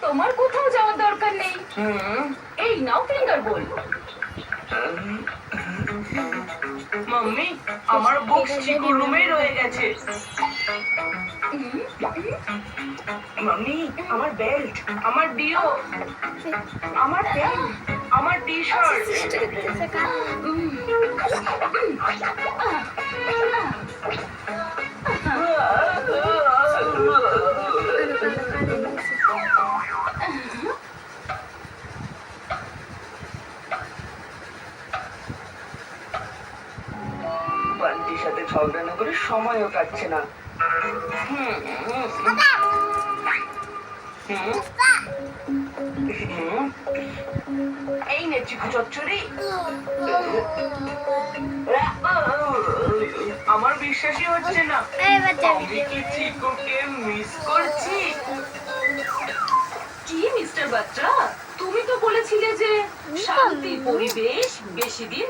তোমার কোথাও যাওয়ার দরকার নেই। এই নাও ফিঙ্গার বোল। মাম্মি, আমার বুকস চিকুর রুমে রয়ে গেছে। মাম্মি, আমার বেল্ট, আমার ডিও, আমার পেন, আমার টি শার্ট। বান্টির সাথে ঝগড়া না করে সময়ও কাটছে না। এই নে চিকু চচ্চড়ি। আমার বিশ্বাসই হচ্ছে না, আমি কি চিকুকে মিস করছি। কি মিস্টার বাচ্চা, তুমি তো বলেছিলে যে শান্তি পরিবেশ বেশি দিন